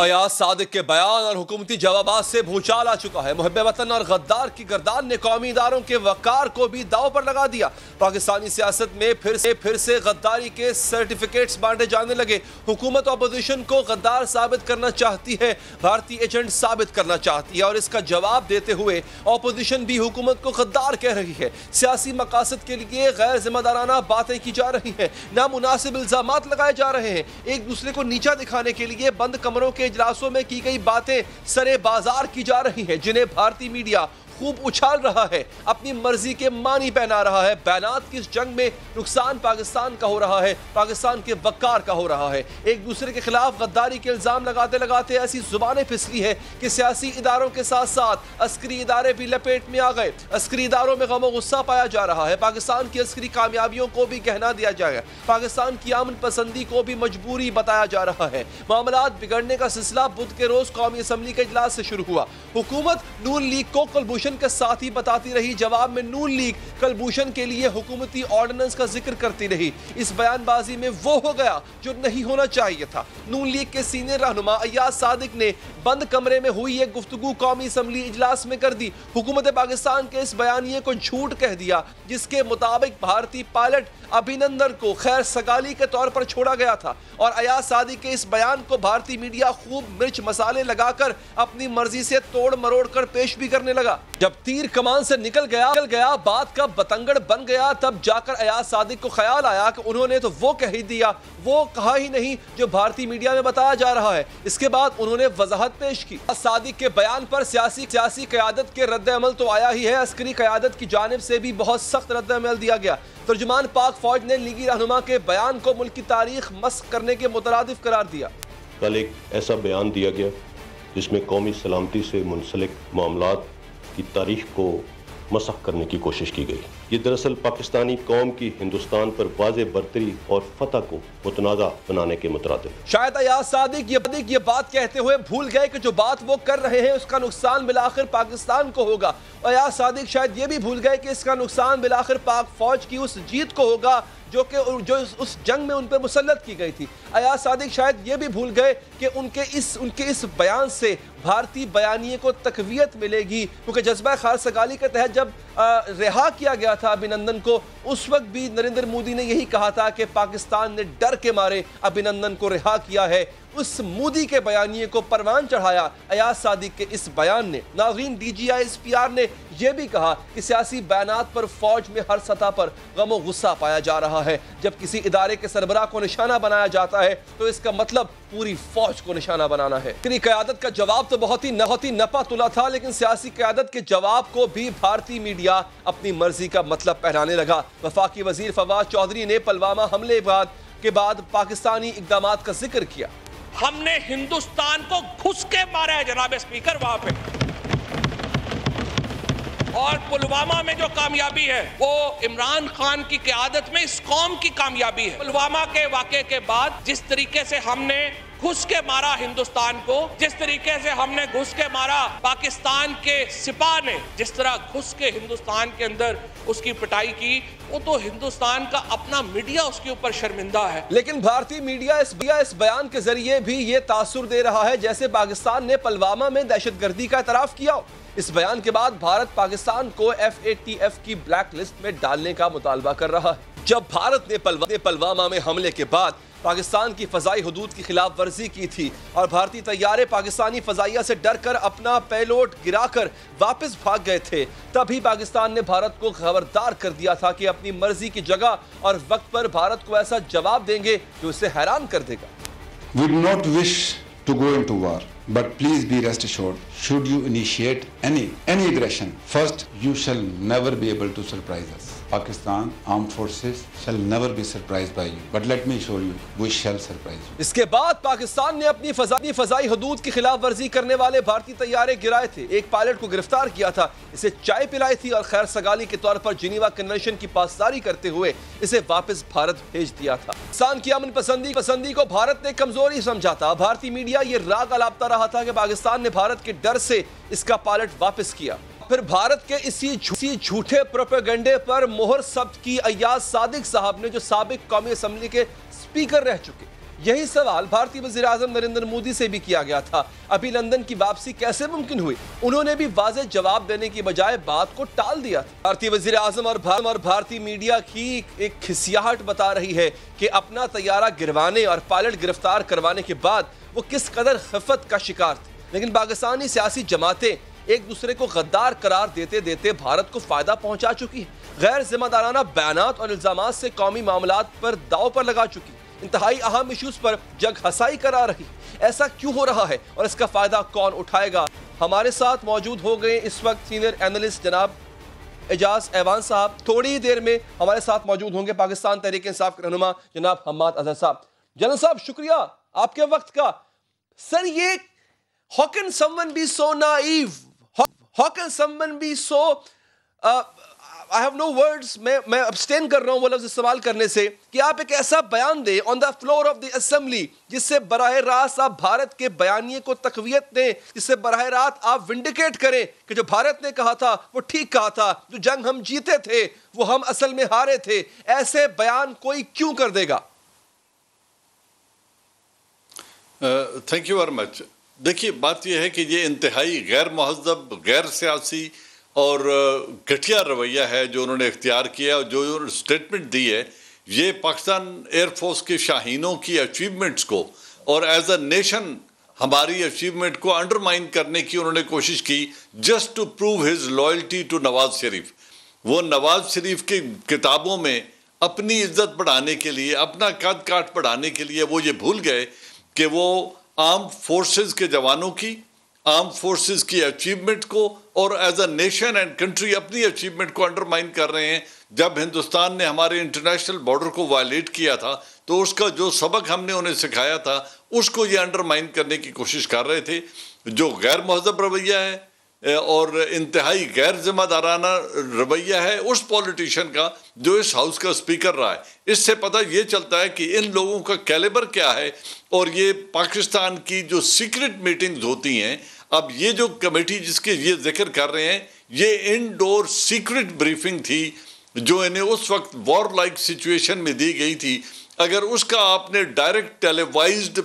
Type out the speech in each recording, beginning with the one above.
अयाज सादिक के बयान और हुकूमती जवाबात से भूचाल आ चुका है। मुहब्बे वतन और गद्दार की गर्दान ने कौमी इदारों के वकार को भी दाव पर लगा दिया। पाकिस्तानी सियासत में फिर से गद्दारी के सर्टिफिकेट्स बांटे जाने लगे। हुकूमत अपोजिशन को गद्दार साबित करना चाहती है, भारतीय एजेंट साबित करना चाहती है और इसका जवाब देते हुए अपोजिशन भी हुकूमत को गद्दार कह रही है। सियासी मकासद के लिए गैर जिम्मेदाराना बातें की जा रही हैं, नामुनासिब इल्जामात लगाए जा रहे हैं। एक दूसरे को नीचा दिखाने के लिए बंद कमरों के इजलासों में की गई बातें सरे बाजार की जा रही हैं, जिन्हें भारतीय मीडिया खूब उछाल रहा है, अपनी मर्जी के मानी पहना रहा है। बैनात की इस जंग में नुकसान पाकिस्तान का हो रहा है, पाकिस्तान के वकार का हो रहा है। एक दूसरे के खिलाफ गद्दारी के इल्जाम लगाते लगाते ऐसी जुबानें फिसली है कि सियासी इदारों के साथ साथ अस्करी इदारे भी लपेट में आ गए। अस्करी इदारों में गम गुस्सा पाया जा रहा है। पाकिस्तान की अस्करी कामयाबियों को भी गहना दिया जाएगा, पाकिस्तान की अमन पसंदी को भी मजबूरी बताया जा रहा है। मामलात बिगड़ने का सिलसिला बुध के रोज कौमी असम्बली के इजलास से शुरू हुआ। हुकूमत नून लीग को कुलभूषण के साथ ही बताती रही, जवाब में नून लीग कुलभूषण के लिए हुकूमती ऑर्डिनेंस का जिक्र करती रही। इस बयानबाजी में वो हो गया जो नहीं होना चाहिए था। नून लीग के सीनियर रहनुमा अयाज सादिक ने बंद कमरे में हुई एक गुफ्तगू कौमी असम्बली इजलास में कर दी। हुकूमत पाकिस्तान के इस बयानिए को झूठ कह दिया, जिसके मुताबिक भारतीय पायलट अभिनंदन को खैर सगाली के तौर पर छोड़ा गया था और अयाज सादिक के इस बयान को भारतीय मीडिया खूब मिर्च मसाले लगाकर अपनी मर्जी से तोड़ मरोड़ कर पेश भी करने लगा। जब तीर कमान से निकल गया बात का बतंगड़ बन गया, तब जाकर अयाज सादिक को ख्याल आया कि उन्होंने तो वो कह ही दिया, वो कहा ही नहीं जो भारतीय मीडिया में बताया जा रहा है। इसके बाद उन्होंने वजाहत पेश की। सादिक के बयान पर सियासी क़यादत के रद्द-ए-अमल तो आया ही है, अस्करी क़यादत की जानिब से भी बहुत सख्त रद्द-ए-अमल दिया गया। तर्जुमान पाक फौज ने लीगी रहनुमा के बयान को मुल्क की तारीख मस्ख करने के मुतरादिफ करार दिया। कल एक ऐसा बयान दिया गया जिसमें कौमी सलामती से मुंसलिक मामलात की तारीख को मसख करने की कोशिश की गई। ये दरअसल पाकिस्तानी कौम की हिंदुस्तान पर वाज़े बर्तरी और फतह को मुतनाज़ा बनाने के मुतरादिफ। शायद अयाज सादिक ये बात कहते हुए भूल गए कि जो बात वो कर रहे हैं उसका नुकसान बिलाखिर पाकिस्तान को होगा। अयाज सादिक शायद ये भी भूल गए कि इसका नुकसान बिलाखिर पाक फौज की उस जीत को होगा जो उस जंग में उन पर मुसल्लत की गई थी। अयाज सादिक शायद ये भी भूल गए कि उनके इस बयान से भारतीय बयानिए को तकवीयत मिलेगी, क्योंकि जज्बा खारसगाली के तहत जब रिहा किया गया था अभिनंदन को, उस वक्त भी नरेंद्र मोदी ने यही कहा था कि पाकिस्तान ने डर के मारे अभिनंदन को रिहा किया है। उस मोदी के बयानिए को परवान चढ़ाया अयाज सादिक के इस बयान ने। नाज़रीन, DGI-SPR ने यह भी कहा कि सियासी बयानात पर फौज में हर सतह पर गम गुस्सा पाया जा रहा है। जब किसी इदारे के सरबराह को निशाना बनाया जाता है तो इसका मतलब पूरी फौज को निशाना बनाना है। क़यादत का जवाब तो बहुत ही नपा तुला था, लेकिन सियासी क़यादत के जवाब को भी भारतीय मीडिया अपनी मर्जी का मतलब पहनाने लगा। वफाकी वजीर फवाद चौधरी ने पुलवामा हमले के बाद पाकिस्तानी इक़दामात का जिक्र किया। हमने हिंदुस्तान को घुस के मारा है जनाब स्पीकर वहां पे, और पुलवामा में जो कामयाबी है वो इमरान खान की क़यादत में इस कौम की कामयाबी है। पुलवामा के वाक़े के बाद जिस तरीके से हमने घुस के मारा हिंदुस्तान को, जिस तरीके से हमने घुस के मारा पाकिस्तान के सिपाह ने, जिस तरह घुस के हिंदुस्तान के अंदर उसकी पिटाई की, वो तो हिंदुस्तान का अपना मीडिया उसके ऊपर शर्मिंदा है। लेकिन भारतीय मीडिया इस बयान के जरिए भी ये तासुर दे रहा है जैसे पाकिस्तान ने पुलवामा में दहशतगर्दी का एतराफ़ किया हो। इस बयान के बाद भारत पाकिस्तान को FATF की ब्लैक लिस्ट में डालने का मुतालबा कर रहा है। जब भारत ने पुलवामा में हमले के बाद पाकिस्तान की फ़ज़ाई हुदूद की खिलाफ वर्जी की थी और भारतीय तैयारे पाकिस्तानी फ़ज़ाइया से डर कर अपना पेलोड गिराकर वापस भाग गए थे, तभी पाकिस्तान ने भारत को खबरदार कर दिया था कि अपनी मर्जी की जगह और वक्त पर भारत को ऐसा जवाब देंगे जो इसे हैरान कर देगा। We do not wish to go into war, but please be rest assured, should you initiate any aggression, first you shall never be able to surprise us. Pakistan armed forces shall never be surprised by you, but let me assure you, we shall surprise you. इसके बाद पाकिस्तान ने अपनी फ़ज़ाई हुदूद की खिलाफ वर्जी करने वाले भारतीय तैयारे गिराए थे। एक पायलट को गिरफ्तार किया था, इसे चाय पिलाई थी और खैर सगाली के तौर पर जिनीवा कन्वेंशन की पासदारी करते हुए इसे वापस भारत भेज दिया था। पाकिस्तान की अमन पसंदी को भारत ने कमजोरी समझा था। भारतीय मीडिया ये राग अलापता रहा था कि पाकिस्तान ने भारत के डर से इसका पायलट वापस किया। फिर भारत के इसी झूठे प्रोपेगेंडे पर मोहर सब्त की अयाज सादिक साहब ने, जो साबिक कौमी असम्बली के स्पीकर रह चुके। यही सवाल भारतीय वज़ीर आज़म नरेंद्र मोदी से भी किया गया था। अभी लंदन की वापसी कैसे मुमकिन हुई? उन्होंने भी वाज़ेह जवाब देने की बजाय बात को टाल दिया था। भारतीय वज़ीर आज़म और भारतीय मीडिया की एक खिसियाहट बता रही है कि अपना तैयारा गिरवाने और पायलट गिरफ्तार करवाने के बाद वो किस कदर खिफ़त का शिकार थे। लेकिन पाकिस्तानी सियासी जमातें एक दूसरे को गद्दार करार देते देते भारत को फायदा पहुंचा चुकी है। गैर जिम्मेदाराना बयानात और इल्जामात से कौमी मामलात पर दाव पर लगा चुकी, इंतहाई अहम इश्यूज पर जग हसाई करा रही। ऐसा क्यों हो रहा है और इसका फायदा कौन उठाएगा? हमारे साथ मौजूद हो गए इस वक्त सीनियर एनालिस्ट जनाब एजाज ऐवान साहब। थोड़ी ही देर में हमारे साथ मौजूद होंगे पाकिस्तान तहरीक इंसाफ के रहनुमा जनाब हम्माद अजहर साहब। जनरल साहब, शुक्रिया आपके वक्त का। सर, ये how can someone be so naive? How can someone be so I have no words, मैं abstain कर रहा हूं वो लफ्ज़ इस्तेमाल करने से कि आप एक ऐसा बयान दें on the floor of the assembly जिससे बराह रास्त आप भारत के बयानिए को तक़वियत दें, जिससे बराह रास्त आप विंडिकेट करें कि जो भारत ने कहा था वो ठीक कहा था, जो जंग हम जीते थे वो हम असल में हारे थे। ऐसे बयान कोई क्यों कर देगा? Thank you very much. देखिए, बात यह है कि ये इंतहाई गैर महज़ब, गैर सियासी और घटिया रवैया है जो उन्होंने इख्तियार किया और जो स्टेटमेंट दी है। ये पाकिस्तान एयरफोर्स के शाहीनों की अचीवमेंट्स को और एज अ नेशन हमारी अचीवमेंट को अंडरमाइन करने की उन्होंने कोशिश की, just to prove his loyalty to Nawaz Sharif. वो नवाज शरीफ की किताबों में अपनी इज्जत बढ़ाने के लिए, अपना कद काठ बढ़ाने के लिए वो ये भूल गए कि वो आर्म्ड फोर्सेस के जवानों की, आर्म्ड फोर्सेस की अचीवमेंट को और as a nation and country अपनी अचीवमेंट को अंडरमाइन कर रहे हैं। जब हिंदुस्तान ने हमारे इंटरनेशनल बॉर्डर को वायलेट किया था तो उसका जो सबक हमने उन्हें सिखाया था उसको ये अंडरमाइन करने की कोशिश कर रहे थे। जो गैर महज़ब रवैया है और इंतहाई गैर जिम्मेदाराना रवैया है उस पॉलिटिशियन का जो इस हाउस का स्पीकर रहा है, इससे पता ये चलता है कि इन लोगों का कैलिबर क्या है। और ये पाकिस्तान की जो सीक्रेट मीटिंग्स होती हैं, अब ये जो कमेटी जिसके ये जिक्र कर रहे हैं, ये इनडोर सीक्रेट ब्रीफिंग थी जो इन्हें उस वक्त वॉर लाइक सिचुएशन में दी गई थी। अगर उसका आपने डायरेक्ट टेलीवाइज्ड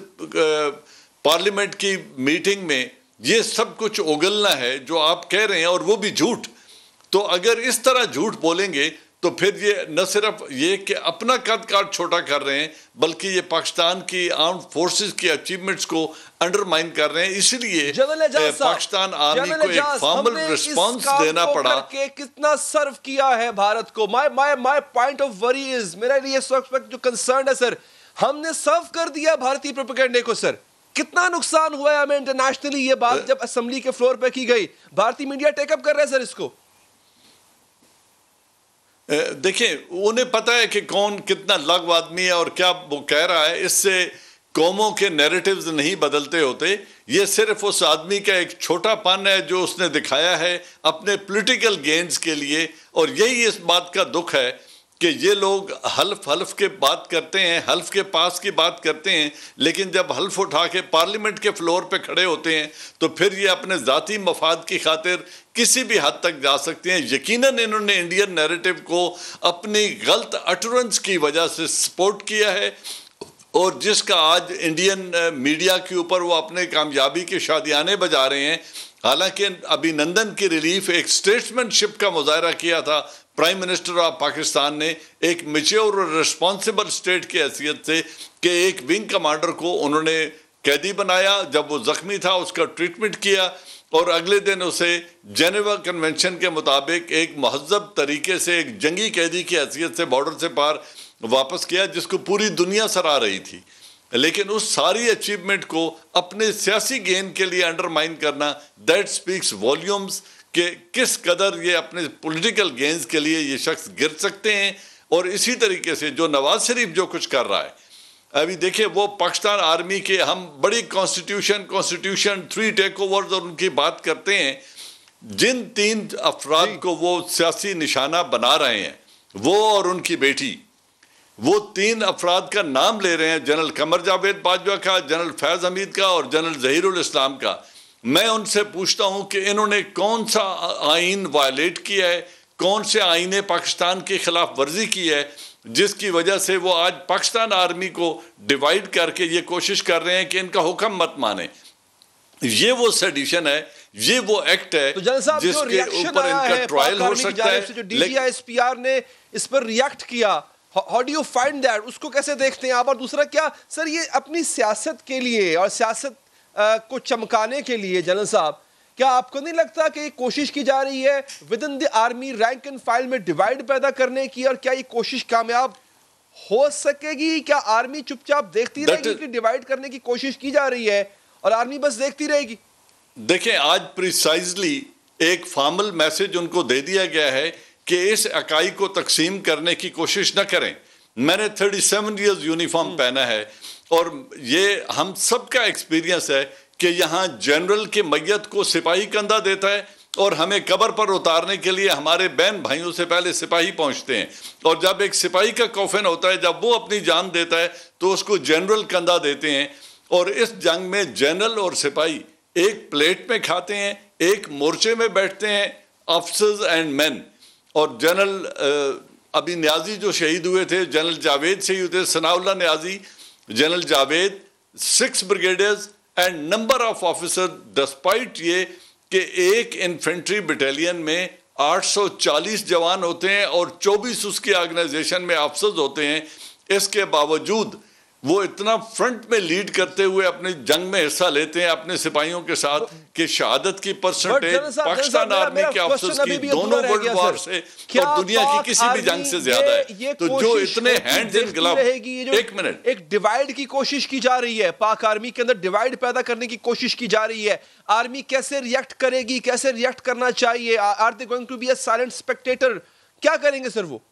पार्लियामेंट की मीटिंग में ये सब कुछ उगलना है जो आप कह रहे हैं और वो भी झूठ, तो अगर इस तरह झूठ बोलेंगे तो फिर ये न सिर्फ ये कि अपना कद काठ छोटा कर रहे हैं बल्कि ये पाकिस्तान की आर्म्ड फोर्सेस की अचीवमेंट्स को अंडरमाइन कर रहे हैं। इसलिए पाकिस्तान आर्मी को एक फॉर्मल रिस्पांस देना पड़ा। कितना सर्व किया है भारत को? My point of worry is, मेरा लिए इस वक्त जो कंसर्न है सर, हमने सर्व कर दिया भारतीय प्रोपेगेंडे को। सर, कितना नुकसान हुआ है हमें इंटरनेशनली? ये बात जब असेंबली के फ्लोर पे की गई, भारतीय मीडिया टेकअप कर रहा है सर इसको। देखिए, उन्हें पता है कि कौन कितना लग आदमी है और क्या वो कह रहा है। इससे कौमों के नैरेटिव्स नहीं बदलते होते। ये सिर्फ उस आदमी का एक छोटा पन है जो उसने दिखाया है अपने पॉलिटिकल गेन्स के लिए। और यही इस बात का दुख है कि ये लोग हल्फ के बात करते हैं, हल्फ के पास की बात करते हैं, लेकिन जब हल्फ उठा के पार्लियामेंट के फ्लोर पे खड़े होते हैं तो फिर ये अपने ज़ाती मफाद की खातिर किसी भी हद तक जा सकते हैं। यकीनन इन्होंने इंडियन नैरेटिव को अपनी गलत अटरेंस की वजह से सपोर्ट किया है और जिसका आज इंडियन मीडिया के ऊपर वो अपने कामयाबी के शादियाने बजा रहे हैं। हालांकि अभिनंदन की रिलीफ एक स्टेट्समैनशिप का मुजाहरा किया था प्राइम मिनिस्टर ऑफ पाकिस्तान ने, एक मैच्योर और रिस्पॉन्सिबल स्टेट की हैसियत से, कि एक विंग कमांडर को उन्होंने कैदी बनाया जब वो ज़ख्मी था, उसका ट्रीटमेंट किया और अगले दिन उसे जेनेवा कन्वेंशन के मुताबिक एक महज़ब तरीके से एक जंगी कैदी की हैसियत से बॉर्डर से पार वापस किया, जिसको पूरी दुनिया सराह रही थी। लेकिन उस सारी अचीवमेंट को अपने सियासी गेन के लिए अंडरमाइन करना, दैट स्पीक्स वॉल्यूम्स कि किस कदर ये अपने पॉलिटिकल गेन्स के लिए ये शख्स गिर सकते हैं। और इसी तरीके से जो नवाज शरीफ जो कुछ कर रहा है, अभी देखिए वो पाकिस्तान आर्मी के, हम बड़ी कॉन्स्टिट्यूशन 3 टेक ओवर्स और उनकी बात करते हैं, जिन 3 अफराद को वो सियासी निशाना बना रहे हैं, वो और उनकी बेटी, वो 3 अफराद का नाम ले रहे हैं, जनरल कमर जावेद बाजवा का, जनरल फैज़ हमीद का और जनरल ज़हीरुल इस्लाम का। मैं उनसे पूछता हूं कि इन्होंने कौन सा आइन वायलेट किया है, कौन से आईने पाकिस्तान की खिलाफ वर्जी की है जिसकी वजह से वो आज पाकिस्तान आर्मी को डिवाइड करके ये कोशिश कर रहे हैं कि इनका हुक्म मत माने। ये वो सेडिशन है, ये वो एक्ट है तो जनरल साहब, जो जिसके ऊपर इनका ट्रायल हो सकता है। जो DGISPR ने इस पर रिएक्ट किया, how do you find that? उसको कैसे देखते हैं आप? और दूसरा, क्या सर ये अपनी सियासत के लिए और सियासत को चमकाने के लिए जनरल साहब, क्या आपको नहीं लगता कि कोशिश की जा रही है with in the army rank and file में डिवाइड पैदा करने की? और क्या ये कोशिश कामयाब हो सकेगी? क्या आर्मी चुपचाप देखती रहेगी कि डिवाइड करने की कोशिश की जा रही है और आर्मी बस देखती रहेगी? देखें, आज प्रिसाइजली एक फॉर्मल मैसेज उनको दे दिया गया है कि इस इकाई को तकसीम करने की कोशिश न करें। मैंने 37 इयर्स यूनिफॉर्म पहना है और ये हम सबका एक्सपीरियंस है कि यहाँ जनरल के मैयत को सिपाही कंधा देता है और हमें कब्र पर उतारने के लिए हमारे बहन भाइयों से पहले सिपाही पहुँचते हैं। और जब एक सिपाही का कफन होता है, जब वो अपनी जान देता है तो उसको जनरल कंधा देते हैं। और इस जंग में जनरल और सिपाही एक प्लेट में खाते हैं, एक मोर्चे में बैठते हैं, ऑफिसर्स एंड मैन। और जनरल अभी न्याजी जो शहीद हुए थे, जनरल जावेद शहीद हुए थे, Sanaullah Niazi, general Javed, 6 brigadiers and number of officer, despite ये कि एक इन्फेंट्री बटालियन में 840 जवान होते हैं और 24 उसके ऑर्गेनाइजेशन में ऑफिसर्स होते हैं। इसके बावजूद वो इतना फ्रंट में लीड करते हुए अपनी जंग में हिस्सा लेते हैं अपने सिपाहियों के साथ कि शहादत की परसेंटेज पाकिस्तान आर्मी के ऑफिसर्स की दोनों वर्ल्ड वॉर से और दुनिया की किसी भी जंग से ज्यादा है। तो जो इतने हैंड्स इन ग्लव, एक मिनट, एक डिवाइड की कोशिश की जा रही है, पाक आर्मी के अंदर डिवाइड पैदा करने की कोशिश की जा रही है। आर्मी कैसे रिएक्ट करेगी, कैसे रिएक्ट करना चाहिए? Are they going to be a silent spectator? क्या करेंगे सर वो?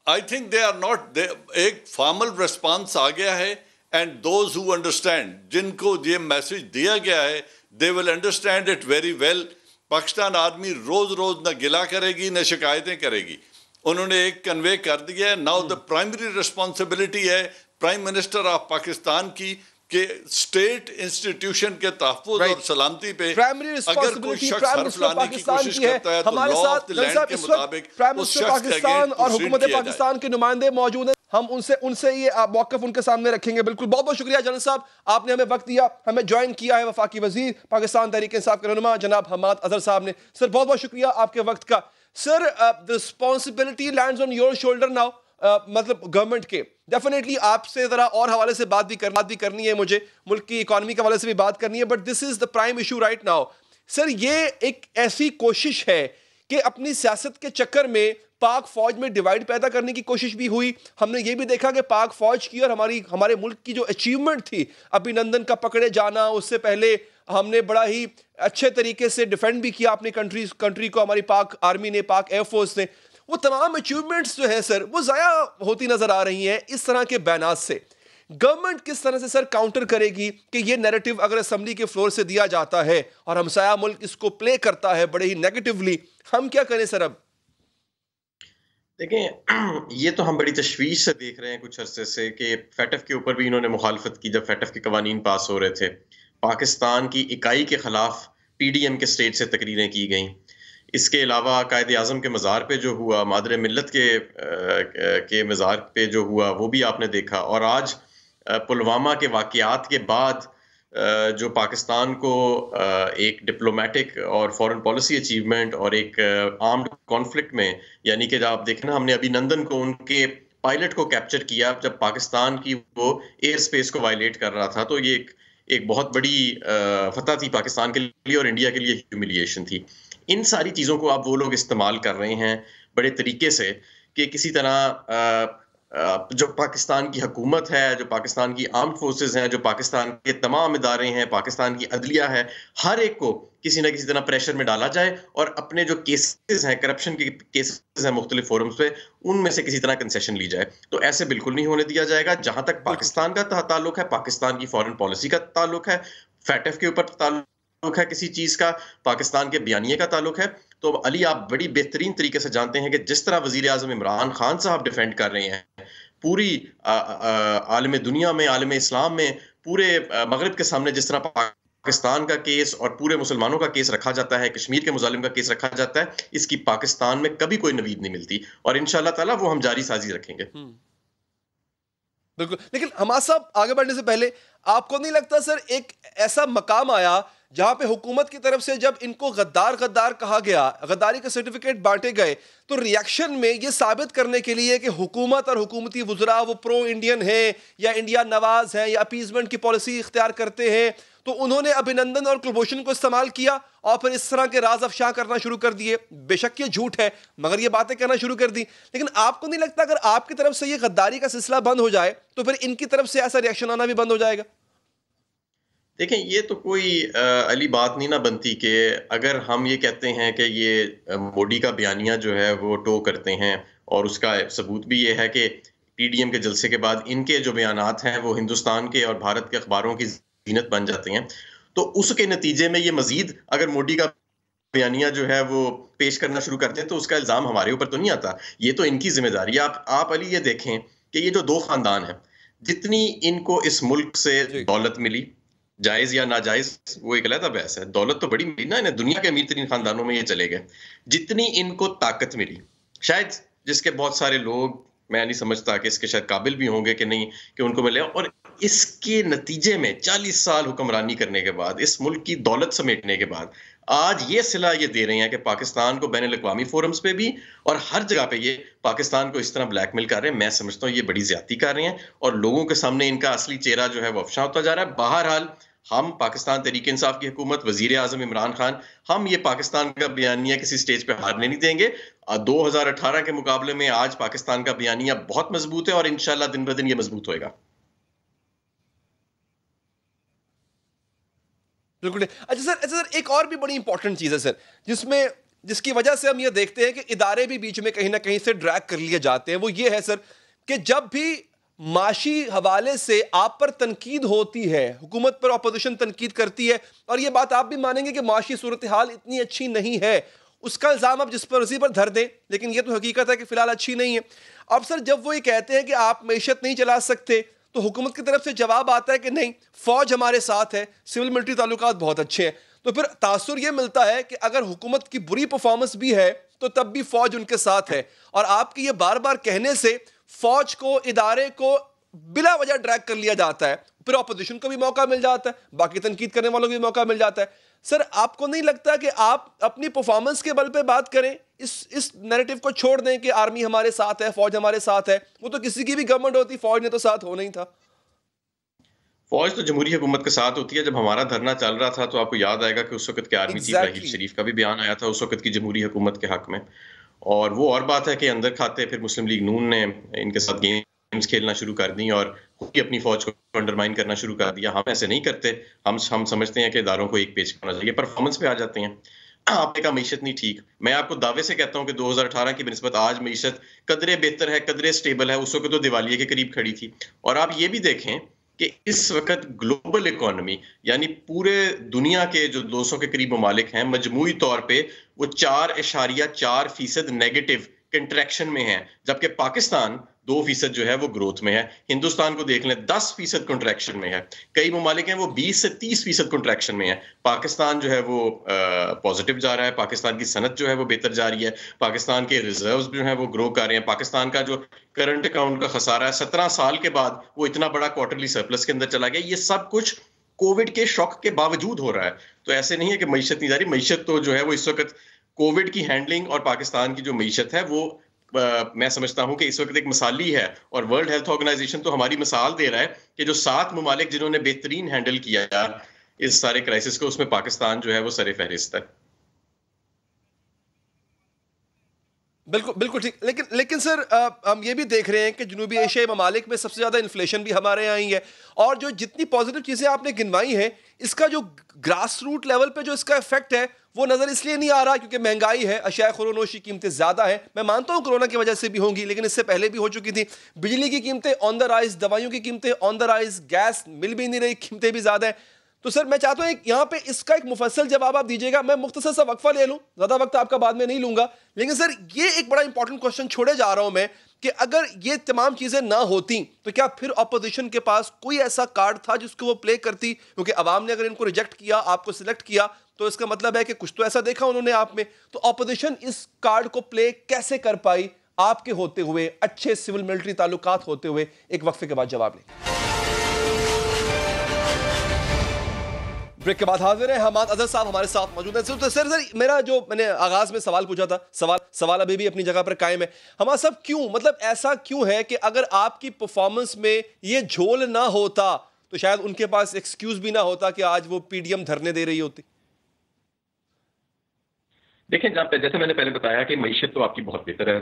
I think they are not. एक फॉर्मल रिस्पांस आ गया है एंड दोज हु अंडरस्टैंड, जिनको ये मैसेज दिया गया है, they will understand it very well. Pakistan army रोज रोज न गिला करेगी न शिकायतें करेगी। उन्होंने एक कन्वे कर दिया है। नाउ द प्राइमरी रिस्पॉन्सिबिलिटी है प्राइम मिनिस्टर ऑफ पाकिस्तान की कि स्टेट इंस्टीट्यूशन के तहफ़्फ़ुज़ और सलामती पे अगर कोई शख्स हर्फ लाने की कोशिश करता है तो लॉ ऑफ द लैंड के मुताबिक उस शख्स के अगेंस्ट और हुकूमत पाकिस्तान के नुमाइंदे मौजूद हैं। हम उनसे ये मौक़िफ़ उनके सामने रखेंगे। बिल्कुल, बहुत बहुत शुक्रिया जनरल साहब, आपने हमें वक्त दिया, हमें ज्वाइन किया है वफाकी वज़ीर पाकिस्तान तहरीक इंसाफ के रहनुमा जनाब हमाद अज़हर साहब ने। सर बहुत बहुत शुक्रिया आपके वक्त का। Sir, the responsibility lands on your shoulder now, मतलब गवर्नमेंट के। डेफिनेटली आपसे ज़रा और हवाले से बात भी करनी है, मुझे मुल्क की इकॉनमी के हवाले से भी बात करनी है, but this is the prime issue right now. Sir, ये एक ऐसी कोशिश है कि अपनी सियासत के चक्कर में पाक फौज में डिवाइड पैदा करने की कोशिश भी हुई। हमने ये भी देखा कि पाक फौज की और हमारे मुल्क की जो अचीवमेंट थी, अभिनंदन का पकड़े जाना, उससे पहले हमने बड़ा ही अच्छे तरीके से डिफेंड भी किया अपनी कंट्री को, हमारी पाक आर्मी ने, पाक एयरफोर्स ने। वो तमाम अचीवमेंट्स जो है सर, वो ज़ाया होती नजर आ रही हैं इस तरह के बयानात से। गवर्नमेंट किस तरह से सर काउंटर करेगी कि ये नैरेटिव अगर असेंबली के फ्लोर से दिया जाता है और हमसाया मुल्क इसको प्ले करता है बड़े ही नेगेटिवली, हम क्या करें सर? अब देखें, ये तो हम बड़ी तशवीश से देख रहे हैं कुछ अरसे से कि फैटफ के ऊपर भी इन्होंने मुखालफत की जब फैटफ के कवानीन पास हो रहे थे। पाकिस्तान की इकाई के खिलाफ PDM के स्टेट से तकरीरें की गईं। इसके अलावा कायद आज़म के मज़ार पे जो हुआ, मादर मिल्लत के मज़ार पे जो हुआ, वो भी आपने देखा। और आज पुलवामा के वाक़यात के बाद जो पाकिस्तान को एक डिप्लोमेटिक और फॉरेन पॉलिसी अचीवमेंट और एक आर्म्ड कॉन्फ्लिक्ट में, यानी कि आप देखें ना, हमने अभिनंदन को, उनके पायलट को कैप्चर किया जब पाकिस्तान की वो एयर स्पेस को वायलेट कर रहा था। तो ये एक बहुत बड़ी फतह थी पाकिस्तान के लिए और इंडिया के लिए ह्यूमिलिएशन थी। इन सारी चीज़ों को अब वो लोग इस्तेमाल कर रहे हैं बड़े तरीके से कि किसी तरह जो पाकिस्तान की हुकूमत है, जो पाकिस्तान की आर्म्ड फोर्सेस हैं, जो पाकिस्तान के तमाम इदारे हैं, पाकिस्तान की अदलिया है, हर एक को किसी न किसी तरह प्रेशर में डाला जाए और अपने जो केसेस हैं, करप्शन के केसेस हैं मुख्तलिफ फोरम्स पे, उनमें से किसी तरह कंसेशन ली जाए। तो ऐसे बिल्कुल नहीं होने दिया जाएगा। जहाँ तक पाकिस्तान का ताल्लुक है, पाकिस्तान की फॉरेन पॉलिसी का ताल्लुक है, फैटफ के ऊपर ताल्लुक है किसी चीज़ का, पाकिस्तान के बयानिए का ताल्लुक है, तो अली आप बड़ी बेहतरीन तरीके से जानते हैं कि जिस तरह वज़ीर आज़म इमरान खान साहब डिफेंड कर रहे हैं पूरी आलम दुनिया में, आलम इस्लाम में, पूरे मगरिब के सामने जिस तरह पाकिस्तान का केस और पूरे मुसलमानों का केस रखा जाता है, कश्मीर के मुजालिम का केस रखा जाता है, इसकी पाकिस्तान में कभी कोई नवीद नहीं मिलती और इंशाल्लाह ताला वो हम जारी साजी रखेंगे। बिल्कुल, लेकिन हमाद साहब आगे बढ़ने से पहले आपको नहीं लगता सर एक ऐसा मकाम आया जहां पे हुकूमत की तरफ से जब इनको गद्दार गद्दार कहा गया, गद्दारी के सर्टिफिकेट बांटे गए, तो रिएक्शन में ये साबित करने के लिए कि हुकूमत और हुकूमती वुज़रा वो प्रो इंडियन है या इंडिया नवाज है या अपीजमेंट की पॉलिसी इख्तियार करते हैं, तो उन्होंने अभिनंदन और कुलभूषण को इस्तेमाल किया और फिर इस तरह के राज अफशा करना शुरू कर दिए। बेशक ये झूठ है मगर ये बातें कहना शुरू कर दी। लेकिन आपको नहीं लगता अगर आपकी तरफ से ये गद्दारी का सिलसिला बंद हो जाए तो फिर इनकी तरफ से ऐसा रिएक्शन आना भी बंद हो जाएगा? देखें, ये तो कोई अली बात नहीं ना बनती कि अगर हम ये कहते हैं कि ये मोदी का बयानिया जो है वो टो करते हैं और उसका सबूत भी ये है कि पीडीएम के जलसे के बाद इनके जो बयानात हैं वो हिंदुस्तान के और भारत के अखबारों की जीनत बन जाते हैं, तो उसके नतीजे में ये मजीद अगर मोदी का बयानिया जो है वो पेश करना शुरू करते हैं तो उसका इल्ज़ाम हमारे ऊपर तो नहीं आता, ये तो इनकी जिम्मेदारी है। आप अली ये देखें कि ये जो दो खानदान हैं, जितनी इनको इस मुल्क से दौलत मिली, जायज या नाजायज वो एक अलग बहस है, दौलत तो बड़ी मिली ना इन्हें, दुनिया के अमीर तरीन खानदानों में ये चले गए। जितनी इनको ताकत मिली, शायद जिसके बहुत सारे लोग मैं नहीं समझता कि इसके शायद काबिल भी होंगे कि नहीं कि उनको मिले, और इसके नतीजे में 40 साल हुक्मरानी करने के बाद, इस मुल्क की दौलत समेटने के बाद आज ये सिला ये दे रहे हैं कि पाकिस्तान को बैनुल अक़वामी फोरम्स पे भी और हर जगह पे ये पाकिस्तान को इस तरह ब्लैकमेल कर रहे हैं। मैं समझता हूँ ये बड़ी ज्यादती कर रहे हैं और लोगों के सामने इनका असली चेहरा जो है वो अफशा होता जा रहा है। बहरहाल हम पाकिस्तान तहरीक इंसाफ की हुकूमत, वजीर आजम इमरान खान, हम ये पाकिस्तान का बयानिया किसी स्टेज पे हारने नहीं देंगे। 2018 के मुकाबले में आज पाकिस्तान का बयानिया बहुत मजबूत है और इंशाल्लाह दिन ब दिन ये मजबूत होएगा। बिल्कुल। अच्छा सर एक और भी बड़ी इंपॉर्टेंट चीज़ है सर, जिसकी वजह से हम ये देखते हैं कि इदारे भी बीच में कहीं ना कहीं से ड्रैग कर लिए जाते हैं, वो ये है सर कि जब भी माशी हवाले से आप पर तनकीद होती है, हुकूमत पर अपोजिशन तनकीद करती है, और ये बात आप भी मानेंगे कि माशी सूरत हाल इतनी अच्छी नहीं है, उसका इल्ज़ाम आप जिस पर उसी पर धर दें, लेकिन ये तो हकीकत है कि फ़िलहाल अच्छी नहीं है। अब सर जब वो ये कहते हैं कि आप मईशत नहीं चला सकते, तो हुकूमत की तरफ से जवाब आता है कि नहीं, फ़ौज हमारे साथ है, सिविल मिलिट्री ताल्लुकात बहुत अच्छे हैं। तो फिर तासुर ये मिलता है कि अगर हुकूमत की बुरी परफॉर्मेंस भी है तो तब भी फ़ौज उनके साथ है, और आपके ये बार बार कहने से फ़ौज को, इदारे को बिला वजह ड्रैग कर लिया जाता है, फिर अपोजिशन को भी मौका मिल जाता है, बाकी तनकीद करने वालों को भी मौका मिल जाता है। सर आपको नहीं लगता कि आप अपनी परफॉर्मेंस के बल पे बात करें, इस नैरेटिव को छोड़ दें कि आर्मी हमारे साथ है, फौज हमारे साथ है? वो तो किसी की भी गवर्नमेंट होती, फौज ने तो साथ होना ही था। फौज तो जमहूरी हुकूमत के साथ होती है। जब हमारा धरना चल रहा था तो आपको याद आएगा कि उस वक्त के आर्मी चीफ राहील शरीफ का भी बयान आया था उस वक्त की जमहूरी हुकूमत के हक में। और वो और बात है कि अंदर खाते फिर मुस्लिम लीग नून ने इनके साथ गेम्स खेलना शुरू कर दी और खुद ही अपनी फौज को अंडरमाइन करना शुरू कर दिया। हम ऐसे नहीं करते, हम समझते हैं कि इदारों को एक पेज होना चाहिए, परफॉर्मेंस पे आ जाते हैं। आपने कहा मीशत नहीं ठीक, मैं आपको दावे से कहता हूं कि 2018 की बिस्बत आज मीशत कदरे बेहतर है, कदरे स्टेबल है। उस वक्त तो दिवालिये के करीब खड़ी थी। और आप ये भी देखें कि इस वक्त ग्लोबल इकोनॉमी यानी पूरे दुनिया के जो 200 के करीब ममालिक हैं, मजमूई तौर पे वो 4.4% नेगेटिव कंट्रैक्शन में है, जबकि पाकिस्तान 2% जो है वो ग्रोथ में है। हिंदुस्तान को देख लें 10% कंट्रैक्शन में है। कई ममालिक हैं वो 20 से 30% कंट्रैक्शन में है। पाकिस्तान जो है वो पॉजिटिव जा रहा है। पाकिस्तान की सनत जो है वो बेहतर जा रही है। पाकिस्तान के रिजर्व्स जो है वो ग्रो कर रहे हैं। पाकिस्तान का जो करंट अकाउंट का खसारा है 17 साल के बाद वो इतना बड़ा क्वार्टरली सरप्लस के अंदर चला गया। ये सब कुछ कोविड के शॉक के बावजूद हो रहा है। तो ऐसे नहीं है कि मईशत नहीं जा रही। मईशत तो जो है वो इस वक्त कोविड की हैंडलिंग और पाकिस्तान की जो मईशत है वो मैं समझता हूं कि इस वक्त एक मिसाली है। और वर्ल्ड हेल्थ ऑर्गेनाइजेशन तो हमारी मिसाल दे रहा है कि जो 7 ममालिक जिन्होंने बेहतरीन हैंडल किया इस सारे क्राइसिस को, उसमें पाकिस्तान जो है वो सरे फहरिस्त है। बिल्कुल बिल्कुल ठीक। लेकिन सर हम ये भी देख रहे हैं कि जनूबी एशियाई ममालिक में सबसे ज़्यादा इन्फ्लेशन भी हमारे यहाँ ही है, और जो जितनी पॉजिटिव चीज़ें आपने गिनवाई हैं, इसका जो ग्रास रूट लेवल पे जो इसका इफेक्ट है वो नज़र इसलिए नहीं आ रहा क्योंकि महंगाई है, अशिया खुरोनोशी कीमतें ज़्यादा हैं। मैं मानता हूँ कोरोना की वजह से भी होंगी, लेकिन इससे पहले भी हो चुकी थी। बिजली की कीमतें ऑन द राइज, दवाइयों की कीमतें ऑन द राइज, गैस मिल भी नहीं रही, कीमतें भी ज़्यादा हैं। तो सर मैं चाहता हूँ यहाँ पे इसका एक मुफस्सल जवाब आप दीजिएगा। मैं मुख्तसर सा वक्फा ले लूँ, ज़्यादा वक्त आपका बाद में नहीं लूँगा, लेकिन सर ये एक बड़ा इंपॉर्टेंट क्वेश्चन छोड़े जा रहा हूँ मैं कि अगर ये तमाम चीजें ना होती तो क्या फिर ऑपोजिशन के पास कोई ऐसा कार्ड था जिसको वो प्ले करती? क्योंकि अवाम ने अगर इनको रिजेक्ट किया, आपको सिलेक्ट किया, तो इसका मतलब है कि कुछ तो ऐसा देखा उन्होंने आप में। तो ऑपोजिशन इस कार्ड को प्ले कैसे कर पाई आपके होते हुए, अच्छे सिविल मिलिट्री ताल्लुकात होते हुए? एक वक्फे के बाद जवाब लें। ब्रेक के बाद हाजिर है हमाद अजहर साहब हमारे साथ मौजूद हैं। तो सर मेरा जो मैंने आगाज में सवाल पूछा था, सवाल अभी भी अपनी जगह पर कायम है। हमारा सब क्यों, मतलब ऐसा क्यों है कि अगर आपकी परफॉर्मेंस में ये झोल ना होता तो शायद उनके पास एक्सक्यूज भी ना होता कि आज वो पीडीएम धरने दे रही होती? देखें, जैसे मैंने पहले बताया कि मईशत तो आपकी बहुत बेहतर है,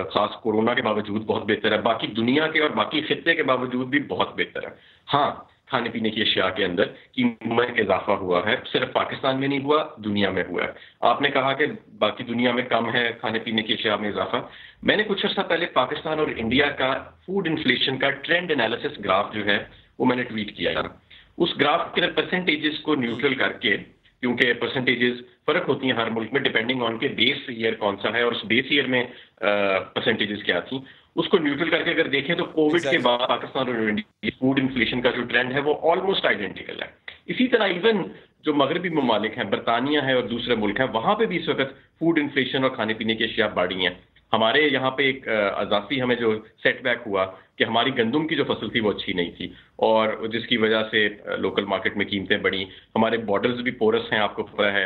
खास कोरोना के बावजूद बहुत बेहतर है, बाकी दुनिया के और बाकी खित्ते के बावजूद भी बहुत बेहतर है। हाँ, खाने पीने की अशिया के अंदर कीमत में इजाफा हुआ है, सिर्फ पाकिस्तान में नहीं हुआ, दुनिया में हुआ है। आपने कहा कि बाकी दुनिया में कम है खाने पीने की अशिया में इजाफा। मैंने कुछ अर्सा पहले पाकिस्तान और इंडिया का फूड इन्फ्लेशन का ट्रेंड एनालिसिस ग्राफ जो है वो मैंने ट्वीट किया था। उस ग्राफ के परसेंटेजेस को न्यूट्रल करके, क्योंकि परसेंटेजेस फर्क होती हैं हर मुल्क में डिपेंडिंग ऑन के बेस ईयर कौन सा है और उस बेस ईयर में परसेंटेजेस क्या थी, उसको न्यूट्रल करके अगर देखें तो कोविड के बाद पाकिस्तान और इंडिया फूड इन्फ्लेशन का जो ट्रेंड है वो ऑलमोस्ट आइडेंटिकल है। इसी तरह इवन जो मगरबी ममालिक हैं, बरतानिया है और दूसरे मुल्क हैं, वहां पे भी इस वक्त फूड इन्फ्लेशन और खाने पीने की अशिया बढ़ी हैं। हमारे यहाँ पे एक अजाफी हमें जो सेटबैक हुआ कि हमारी गंदम की जो फसल थी वो अच्छी नहीं थी और जिसकी वजह से लोकल मार्केट में कीमतें बढ़ी। हमारे बॉर्डर्स भी पोरस हैं, आपको पता है।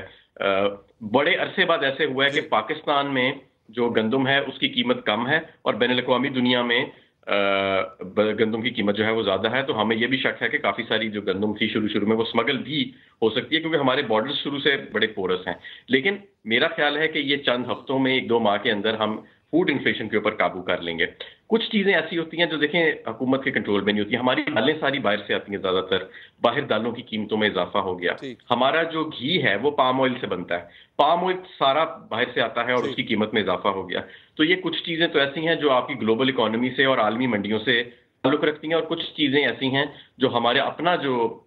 बड़े अरसे बाद ऐसे हुआ है कि पाकिस्तान में जो गंदम है उसकी कीमत कम है और बैनुल-अक़वामी दुनिया में गंदम की कीमत जो है वो ज्यादा है। तो हमें ये भी शक है कि काफी सारी जो गंदम थी शुरू में वो स्मगल भी हो सकती है, क्योंकि हमारे बॉर्डर शुरू से बड़े पोरस हैं। लेकिन मेरा ख्याल है कि ये चंद हफ्तों में 1-2 माह के अंदर हम फूड इन्फ्लेशन के ऊपर काबू कर लेंगे। कुछ चीजें ऐसी होती हैं जो देखें हुकूमत के कंट्रोल में नहीं होती। हमारी दालें सारी बाहर से आती हैं, ज्यादातर बाहर दालों की कीमतों में इजाफा हो गया। हमारा जो घी है वो पाम ऑयल से बनता है, पाम ऑयल सारा बाहर से आता है और उसकी कीमत में इजाफा हो गया। तो ये कुछ चीजें तो ऐसी हैं जो आपकी ग्लोबल इकोनॉमी से और आलमी मंडियों से ताल्लुक रखती हैं और कुछ चीजें ऐसी हैं जो हमारे अपना जो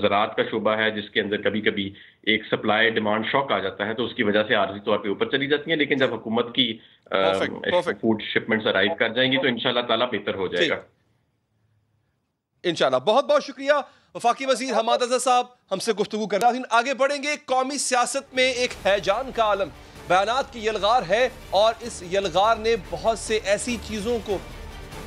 ज़राअत का शोबा है जिसके अंदर कभी कभी एक सप्लाई डिमांड शॉक आ जाता है तो उसकी वजह से आर्जी तौर पे ऊपर चली जाती हैं। लेकिन जब हुकूमत की फूड शिपमेंट्स अराइव कर जाएंगी तो इंशाल्लाह ताला बेहतर हो जाएगा इंशाल्लाह। बहुत बहुत शुक्रिया वफाकी वज़ीर हमाद अज़हर साहब हमसे गुफ्तगू कर रहे हैं। आगे बढ़ेंगे। कौमी सियासत में एक हैजान का आलम, बयानात की यलगार है और इस यलगार ने बहुत से ऐसी चीज़ों को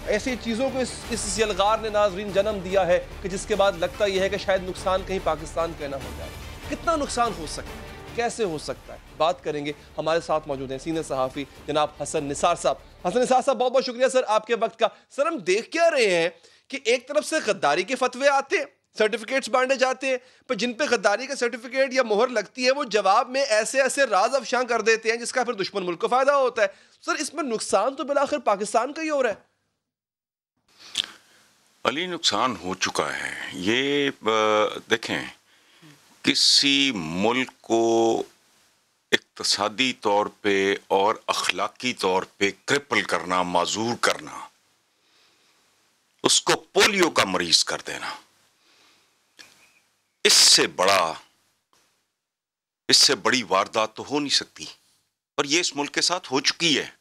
इस यलगार ने नाज़रीन जन्म दिया है कि जिसके बाद लगता यह है कि शायद नुकसान कहीं पाकिस्तान का ना हो जाए। कितना नुकसान हो सकता है, कैसे हो सकता है, बात करेंगे। हमारे साथ मौजूद हैं सीनियर सहाफ़ी जनाब हसन निसार साहब। हसन निसार साहब, बहुत बहुत शुक्रिया सर आपके वक्त का। सर, हम देख क्या रहे हैं कि एक तरफ से गद्दारी के फतवे आते हैं, सर्टिफिकेट्स बांटे जाते हैं, पर जिन पे गद्दारी का सर्टिफिकेट या मोहर लगती है वो जवाब में ऐसे ऐसे राज अफशां कर देते हैं जिसका फिर दुश्मन मुल्क को फायदा होता है। सर, इसमें नुकसान तो बिलाखिर पाकिस्तान का ही हो रहा है। अली, नुकसान हो चुका है। ये देखें, किसी मुल्क को इक्तसादी तौर पे और अखलाकी तौर पे क्रिपल करना, माजूर करना, उसको पोलियो का मरीज कर देना, इससे बड़ी वारदात तो हो नहीं सकती। और ये इस मुल्क के साथ हो चुकी है।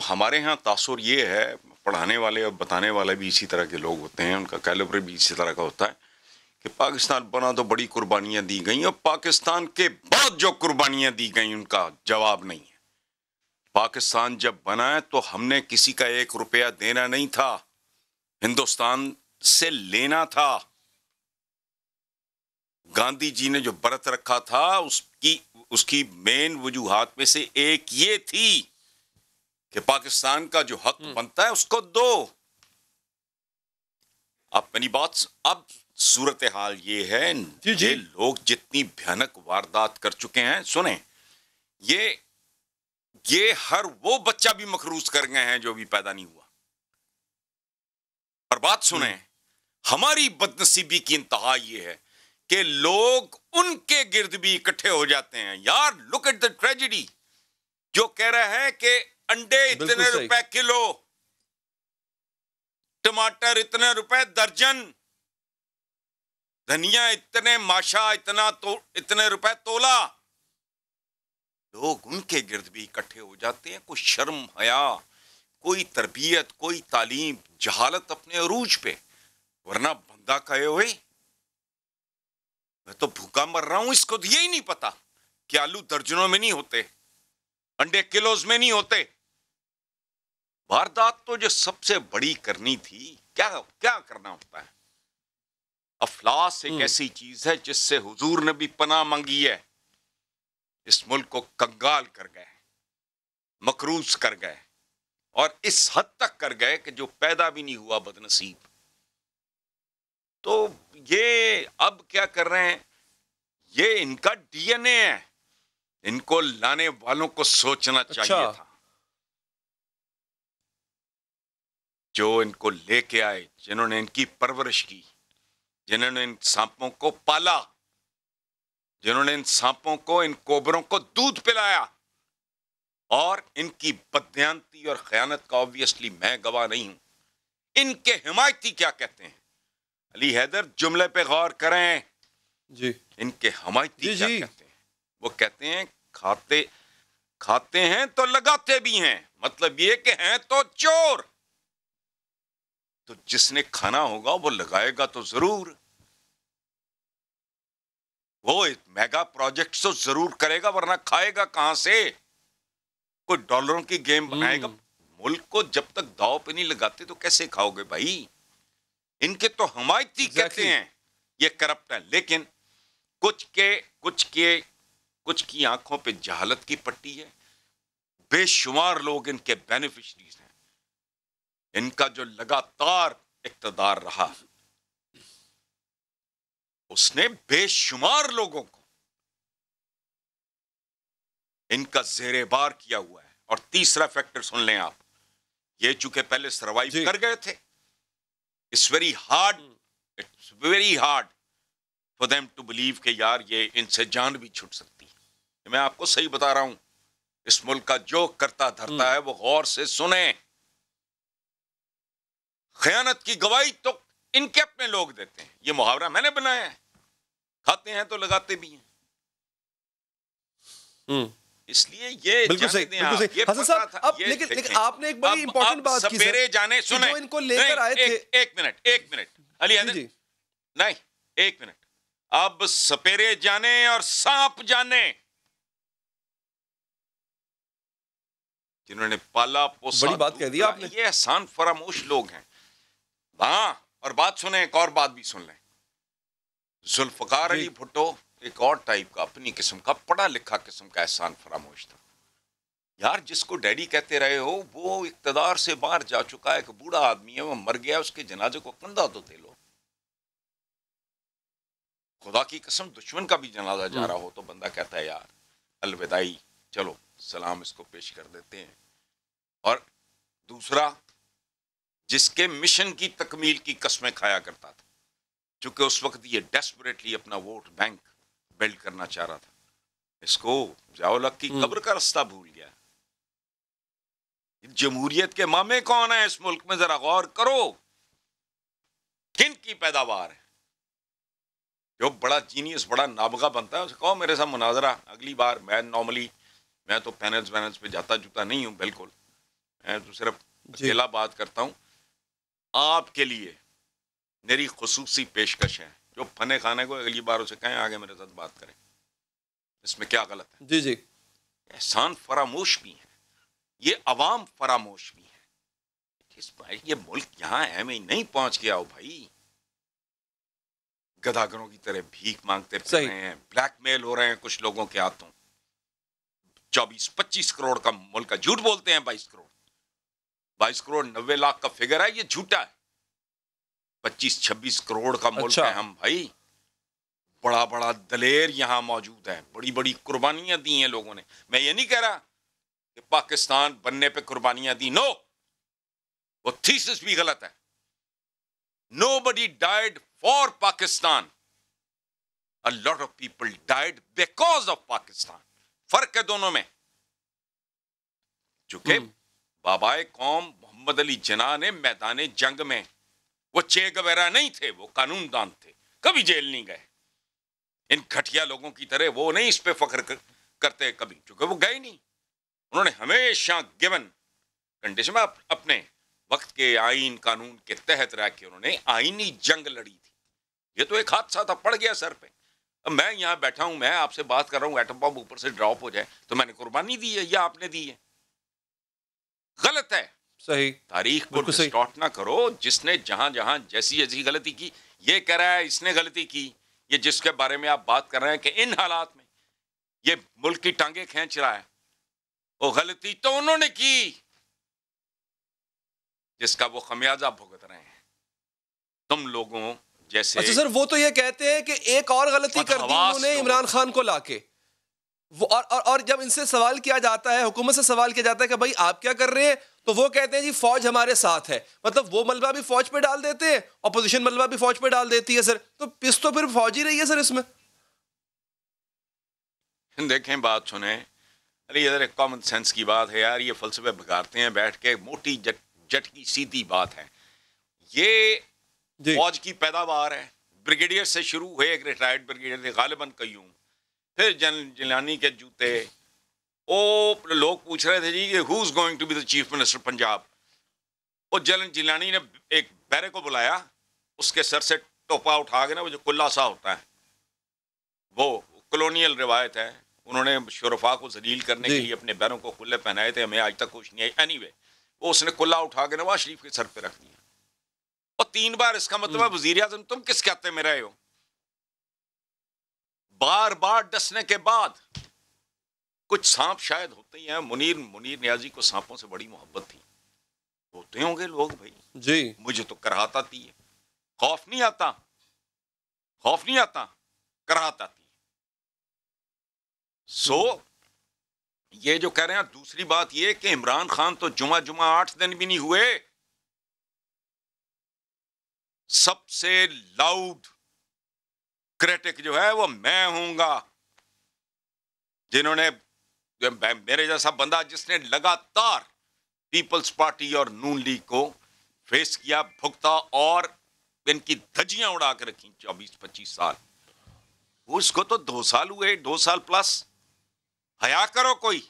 हमारे यहाँ तासुर ये है, पढ़ाने वाले और बताने वाले भी इसी तरह के लोग होते हैं, उनका कैलिबर भी इसी तरह का होता है कि पाकिस्तान बना तो बड़ी कुर्बानियां दी गई और पाकिस्तान के बाद जो कुर्बानियां दी गई उनका जवाब नहीं है। पाकिस्तान जब बना है तो हमने किसी का 1 रुपया देना नहीं था, हिंदुस्तान से लेना था। गांधी जी ने जो व्रत रखा था उसकी मेन वजूहात में से एक ये थी कि पाकिस्तान का जो हक बनता है उसको दो। अब मेरी बात, अब सूरत हाल ये है, ये लोग जितनी भयानक वारदात कर चुके हैं, सुने, ये हर वो बच्चा भी मखरूज कर गए हैं जो भी पैदा नहीं हुआ। और बात सुने, हमारी बदनसीबी की इंतहा ये है कि लोग उनके गिर्द भी इकट्ठे हो जाते हैं। यार, लुक एट द ट्रेजेडी। जो कह रहा है कि अंडे इतने रुपए किलो, टमाटर इतने रुपए दर्जन, धनिया इतने, माशा इतने रुपए तोला। लोग उनके गिर्द भी इकट्ठे हो जाते हैं। कोई शर्म हया, कोई तरबियत, कोई तालीम, जहालत अपने अरूज पे। वरना बंदा कहे हुए मैं तो भूखा मर रहा हूं, इसको तो यही नहीं पता कि आलू दर्जनों में नहीं होते, अंडे किलोज में नहीं होते। वारदात तो जो सबसे बड़ी करनी थी, क्या क्या करना होता है। अफलास एक ऐसी चीज है जिससे हुजूर ने भी पनाह मांगी है। इस मुल्क को कंगाल कर गए, मकरूज कर गए, और इस हद तक कर गए कि जो पैदा भी नहीं हुआ बदनसीब। तो ये अब क्या कर रहे हैं, ये इनका डीएनए है। इनको लाने वालों को सोचना चाहिए था। जो इनको लेके आए, जिन्होंने इनकी परवरिश की, जिन्होंने इन सांपों को पाला, जिन्होंने इन सांपों को, इन कोबरों को दूध पिलाया, और इनकी बदयांती और खयानत का ऑब्वियसली मैं गवाह नहीं हूं। इनके हिमायती क्या कहते हैं, अली हैदर जुमले पे गौर करें जी। इनके हिमायती क्या कहते हैं। वो कहते हैं खाते हैं तो लगाते भी हैं, मतलब ये कि हैं तो चोर। तो जिसने खाना होगा वो लगाएगा तो जरूर, वो मेगा प्रोजेक्ट तो जरूर करेगा, वरना खाएगा कहां से। कोई डॉलरों की गेम बनाएगा। मुल्क को जब तक दाव पे नहीं लगाते तो कैसे खाओगे भाई। इनके तो हमायती कहते हैं ये करप्ट है, लेकिन कुछ की आंखों पे जहालत की पट्टी है। बेशुमार लोग इनके बेनिफिशरीज हैं। इनका जो लगातार इक्तदार रहा, उसने बेशुमार लोगों को इनका जेरेबार किया हुआ है। और तीसरा फैक्टर सुन लें आप, ये चूंकि पहले सर्वाइव कर गए थे, it's very hard for them to believe कि यार ये इनसे जान भी छूट सकती है। मैं आपको सही बता रहा हूं, इस मुल्क का जो करता धरता है वो गौर से सुने। खयानत की गवाही तो इनके अपने लोग देते हैं। ये मुहावरा मैंने बनाया है, खाते हैं तो लगाते भी हैं। इसलिए ये बिल्कुल सही, बिल्कुल सही। हसन साहब, अब लेकिन आपने एक बड़ी इंपॉर्टेंट बात की सपेरे जाने, सुने जो इनको लेकर आए थे। एक मिनट अली हैदर, नहीं एक मिनट। अब सपेरे जाने और सांप जाने, जिन्होंने पाला पोसा, बड़ी बात कह दी आपने। ये एहसान फरामोश लोग हैं। हाँ, और बात सुने, एक और बात भी सुन लें। जुल्फकार अली भुट्टो एक और टाइप का, अपनी किस्म का, पढ़ा लिखा किस्म का एहसान फरामोश था। यार जिसको डैडी कहते रहे हो वो इक्तदार से बाहर जा चुका है, एक बूढ़ा आदमी है, वो मर गया, उसके जनाजे को कंधा तो दे लो। खुदा की कसम, दुश्मन का भी जनाजा जा रहा हो तो बंदा कहता है यार अलविदाई, चलो सलाम इसको पेश कर देते हैं। और दूसरा, जिसके मिशन की तकमील की कस्में खाया करता था, चूंकि उस वक्त ये डेस्परेटली अपना वोट बैंक बिल्ड करना चाह रहा था, इसको ज़िया-उल-हक की कब्र का रास्ता भूल गया। जमहूरियत के मामे कौन है इस मुल्क में, जरा गौर करो। किन की पैदावार है। जो बड़ा जीनियस, बड़ा नाबगा बनता है, उसे कहो मेरे साथ मुनाजरा अगली बार। मैं तो पैनल्स पे जाता जुता नहीं हूं, बिल्कुल। मैं तो सिर्फ अकेला बात करता हूं। आपके लिए मेरी खुसूसी पेशकश है, जो फने खाने को अगली बार उसे कहें आगे मेरे साथ बात करें। इसमें क्या गलत है। जी जी। एहसान फरामोश भी है, ये अवाम फरामोश भी है। ये मुल्क यहाँ है मैं नहीं पहुंच गया हो भाई। गधागरों की तरह भीख मांगते फिर रहे हैं, ब्लैकमेल हो रहे हैं कुछ लोगों के हाथों। 24-25 करोड़ का मुल्क का, झूठ बोलते हैं 22 करोड़ 90 लाख का फिगर है, ये झूठा है। 25-26 करोड़ का मुल्क है हम भाई। बड़ा बड़ा दलेर यहाँ मौजूद है, बड़ी बड़ी कुर्बानियां दी हैं लोगों ने। मैं ये नहीं कह रहा कि पाकिस्तान बनने पे कुर्बानियां दी, नो, वो थीसिस भी गलत है। Nobody died for Pakistan. A lot of people died because of Pakistan. फर्क है दोनों में। चूंकि बाबाए कौम मोहम्मद अली जिन्ना ने मैदान जंग में, वो चे गवेरा नहीं थे, वो कानूनदान थे, कभी जेल नहीं गए। इन घटिया लोगों की तरह वो नहीं इस पे फख्र करते कभी, क्योंकि वो गए उन्होंने हमेशा गिवन कंडीशन में अपने वक्त के आइन कानून के तहत रह के उन्होंने आईनी जंग लड़ी थी। ये तो एक हादसा था, पड़ गया सर पे। अब मैं यहाँ बैठा हूं, मैं आपसे बात कर रहा हूँ, एटम बम ऊपर से ड्रॉप हो जाए तो मैंने कुर्बानी दी है या आपने दी है? गलत है। सही। तारीख को डिस्टॉर्ट ना करो। जिसने जहां जहां जैसी जैसी गलती की, ये कह रहा है इसने गलती की, ये जिसके बारे में आप बात कर रहे हैं कि इन हालात में ये मुल्क की टांगे खींच रहा है, वो गलती तो उन्होंने की जिसका वो खमियाजा भुगत रहे हैं तुम लोगों जैसे। अच्छा सर, वो तो ये कहते हैं कि एक और गलती कर दी उन्होंने इमरान खान को लाके। वो और जब इनसे सवाल किया जाता है, हुकूमत से सवाल किया जाता है कि भाई आप क्या कर रहे हैं, तो वो कहते हैं जी फौज हमारे साथ है। मतलब वो मलबा भी फौज पे डाल देते हैं, अपोजिशन मलबा भी फौज पे डाल देती है सर। तो पिस तो फिर फौज ही रही है सर इसमें। देखें, बात सुने, अरे इधर एक कॉमन सेंस की बात है यार, ये फलसफे बिगाड़ते हैं बैठ के। मोटी जट की सीधी बात है। ये फौज की पैदावार है। ब्रिगेडियर से शुरू हुए, एक रिटायर्ड ब्रिगेडियर गालिबन कयूम, फिर जनरल जिलानी के जूते। ओ लोग पूछ रहे थे जी कि who is going to be the chief minister Punjab. और जनरल जिलानी ने एक बैरे को बुलाया, उसके सर से टोपा उठा के ना, वो जो कुल्ला सा होता है, वो कॉलोनियल रिवायत है, उन्होंने शुरफा को जलील करने के लिए अपने बैरों को कुल्ले पहनाए थे। हमें आज तक कुछ नहीं आई। एनीवे, वो उसने कुल्ला उठा के नवाज शरीफ के सर पे रख दिया और 3 बार। इसका मतलब वजीर आजम तुम किस कहते में रहे हो? बार बार डसने के बाद कुछ सांप शायद होते ही हैं। मुनीर नियाजी को सांपों से बड़ी मोहब्बत थी। होते होंगे लोग भाई जी। मुझे तो कराहत आती है, खौफ नहीं आता, कराहत आती है। ये जो कह रहे हैं। दूसरी बात ये कि इमरान खान तो जुमा 8 दिन भी नहीं हुए, सबसे लाउड क्रिटिक जो है वो मैं हूंगा। जिन्होंने, मेरे जैसा बंदा जिसने लगातार पीपल्स पार्टी और नून लीग को फेस किया, भुगता और इनकी धज्जियां उड़ा के रखी 24-25 साल। उसको तो 2 साल हुए, 2 साल प्लस। हया करो, कोई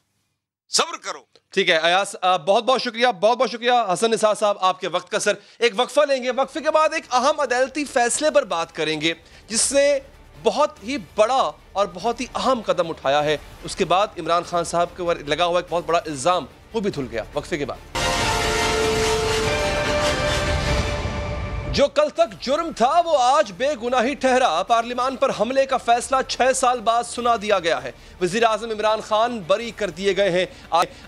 सब्र करो। ठीक है अयास, बहुत बहुत शुक्रिया हसन निसार साहब आपके वक्त का। सर एक वक्फा लेंगे, वक्फे के बाद एक अहम अदालती फैसले पर बात करेंगे जिसने बहुत ही बड़ा और बहुत ही अहम कदम उठाया है। उसके बाद इमरान खान साहब के ऊपर लगा हुआ एक बहुत बड़ा इल्जाम वो भी धुल गया। वक्फे के बाद जो कल तक जुर्म था वो आज बेगुनाही ठहरा। पार्लियामान पर हमले का फैसला 6 साल बाद सुना दिया गया है। वजीर आजम इमरान खान बरी कर दिए गए हैं।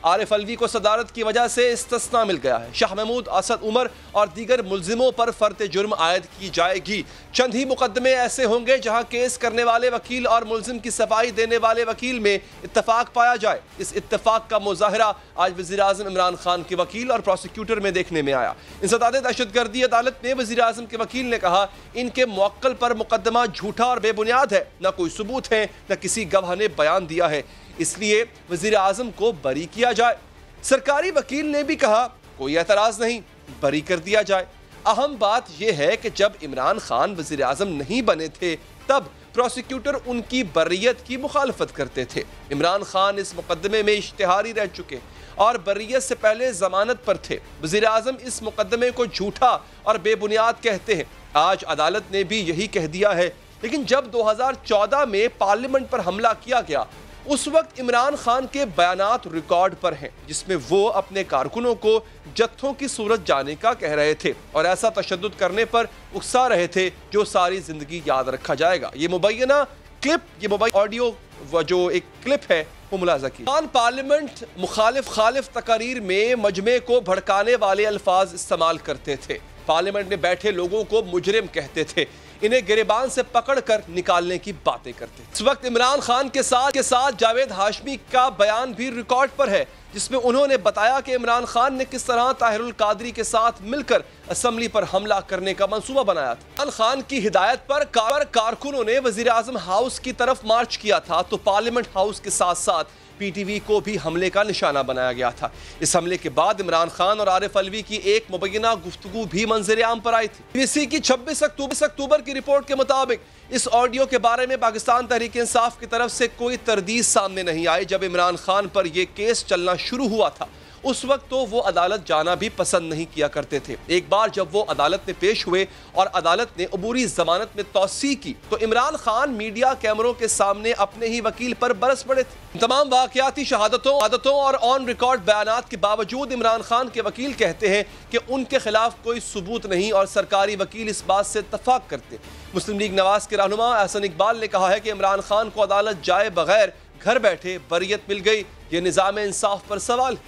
आरिफ अलवी को सदारत की वजह से इस्तिस्ना मिल गया है। शाह महमूद, असद उमर और दीगर मुलजिमों पर फर्द जुर्म आयद की जाएगी। चंद ही मुकदमे ऐसे होंगे जहां केस करने वाले वकील और मुलजिम की सफाई देने वाले वकील में इत्तफाक पाया जाए। इस इत्तफाक का मुजाहरा आज वजीर आजम इमरान खान के वकील और प्रोसिक्यूटर में देखने में आया। इंसदाद दहशतगर्दी अदालत में वजीर आजम के वकील ने कहा इनके मुवक्किल पर मुकदमा झूठा और बेबुनियाद है, न कोई सबूत है, न किसी गवाह ने बयान दिया है, इसलिए वजीर आजम को बरी किया जाए। सरकारी वकील ने भी कहा कोई एतराज नहीं, बरी कर दिया जाए। अहम बात यह है कि जब इमरान खान वजीर आजम नहीं बने थे तब प्रोसिक्यूटर उनकी बर्रियत की मुखालफत करते थे। इमरान खान इस मुकदमे में इश्तिहारी रह चुके और बर्रियत से पहले जमानत पर थे। वजीर आजम इस मुकदमे को झूठा और बेबुनियाद कहते हैं। आज अदालत ने भी यही कह दिया है। लेकिन जब 2014 में पार्लियामेंट पर हमला किया गया उस वक्त इमरान खान के बयानात रिकॉर्ड पर हैं जिसमें वो अपने कारकुनों को जत्थों की सूरत जाने का कह रहे थे और ऐसा तशद्दुद करने पर उकसा रहे थे जो सारी जिंदगी याद रखा जाएगा। ये मुबैना क्लिप, ये मोबाइल ऑडियो जो एक क्लिप है वो मुलाजा की। पार्लियामेंट मुखालिफ तकारीर में मजमे को भड़काने वाले अल्फाज इस्तेमाल करते थे। पार्लियामेंट में बैठे लोगों को मुजरिम कहते थे, इन्हें गिरबान से पकड़कर निकालने की बातें करते। इस वक्त इमरान खान के साथ जावेद हाशमी का बयान भी रिकॉर्ड पर है जिसमें उन्होंने बताया कि इमरान खान ने किस तरह ताहिरुल कादरी के साथ मिलकर असेंबली पर हमला करने का मंसूबा बनाया था। इमरान खान की हिदायत पर कारकुनों ने वजीर आजम हाउस की तरफ मार्च किया था तो पार्लियामेंट हाउस के साथ साथ पीटीवी को भी हमले का निशाना बनाया गया था। इस हमले के बाद इमरान खान और आरिफ अलवी की एक मुबैना गुफ्तगू भी मंजर आम पर आई थी। BBC की 26 अक्टूबर की रिपोर्ट के मुताबिक इस ऑडियो के बारे में पाकिस्तान तहरीक इंसाफ की तरफ से कोई तरदीद सामने नहीं आई। जब इमरान खान पर यह केस चलना शुरू हुआ था उस वक्त तो वो अदालत जाना भी पसंद नहीं किया करते थे। एक बार जब वो अदालत में पेश हुए और अदालत ने अबूरी जमानत में तौसी की तो इमरान खान मीडिया कैमरों के सामने अपने ही वकील पर बरस पड़े थे। तमाम वाकयाती शहादतों और ऑन रिकॉर्ड बयानात के बावजूद इमरान खान के वकील कहते हैं कि उनके खिलाफ कोई सबूत नहीं और सरकारी वकील इस बात से इत्तफाक करते। मुस्लिम लीग नवाज के रहनुमा एहसन इकबाल ने कहा है कि इमरान खान को अदालत जाए बगैर घर बैठे बरियत मिल गई। ये निज़ाम इंसाफ पर सवाल।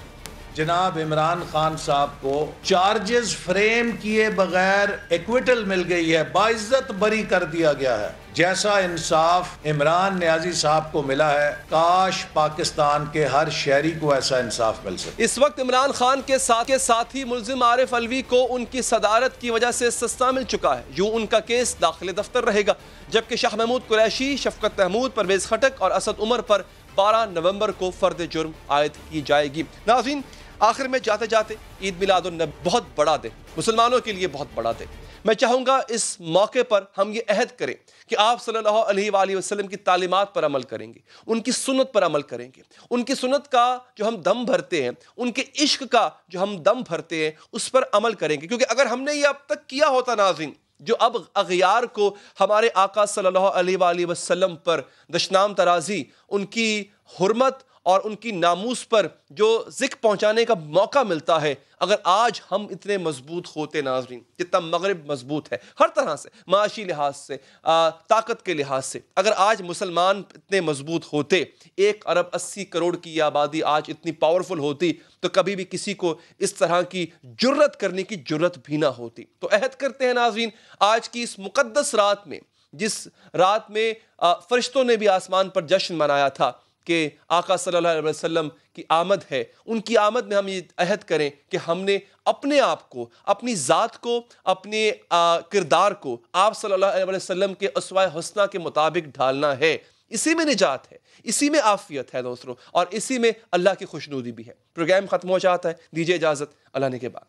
जनाब इमरान खान साहब को चार्जेस फ्रेम किए बगैर एक्विटल मिल गई है, बाइज्जत बरी कर दिया गया है। जैसा इंसाफ इमरान नियाजी साहब को मिला है, काश पाकिस्तान के हर शहरी को ऐसा इंसाफ मिल सके। इस वक्त इमरान खान के साथ ही मुल्जिम आरिफ अलवी को उनकी सदारत की वजह से सस्ता मिल चुका है। यूं उनका केस दाखिल दफ्तर रहेगा, जबकि शाह महमूद कुरैशी, शफकत महमूद, परवेज खटक और असद उमर पर 12 नवंबर को फर्द जुर्म आयद की जाएगी। नाज़रीन, आखिर में जाते जाते ईद मिलादुन्नबी बहुत बड़ा दिन, मुसलमानों के लिए बहुत बड़ा दिन। मैं चाहूँगा इस मौके पर हम ये अहद करें कि आप सल्लल्लाहु अलैहि वसल्लम की तालीमात पर अमल करेंगे, उनकी सुन्नत पर अमल करेंगे, उनकी सुन्नत का जो हम दम भरते हैं, उनके इश्क का जो हम दम भरते हैं उस पर अमल करेंगे। क्योंकि अगर हमने ये अब तक किया होता नाज़रीन, जो अब अग़ियार को हमारे आका सल्लल्लाहु अलैहि वसल्लम पर दशनाम तराजी, उनकी हुर्मत और उनकी नामूस पर जो ज़िक्र पहुंचाने का मौका मिलता है, अगर आज हम इतने मजबूत होते नाज़रीन, जितना मगरिब मजबूत है हर तरह से, माशी लिहाज से, ताकत के लिहाज से, अगर आज मुसलमान इतने मजबूत होते, 1 अरब 80 करोड़ की आबादी आज इतनी पावरफुल होती, तो कभी भी किसी को इस तरह की जुर्रत करने की जुर्रत भी ना होती। तो अहद करते हैं नाज़रीन, आज की इस मुक़द्दस रात में, जिस रात में फरिश्तों ने भी आसमान पर जश्न मनाया था कि आका सल्लल्लाहु अलैहि वसल्लम की आमद है, उनकी आमद में हम ये अहद करें कि हमने अपने आप को, अपनी ज़ात को, अपने किरदार को आप सल्लल्लाहु अलैहि वसल्लम के उसवा हुस्ना के मुताबिक ढालना है। इसी में निजात है, इसी में आफियत है दोस्तों, और इसी में अल्लाह की खुशनुदी भी है। प्रोग्राम ख़त्म हो जाता है, दीजिए इजाज़त, अल्लाह ने के बाद।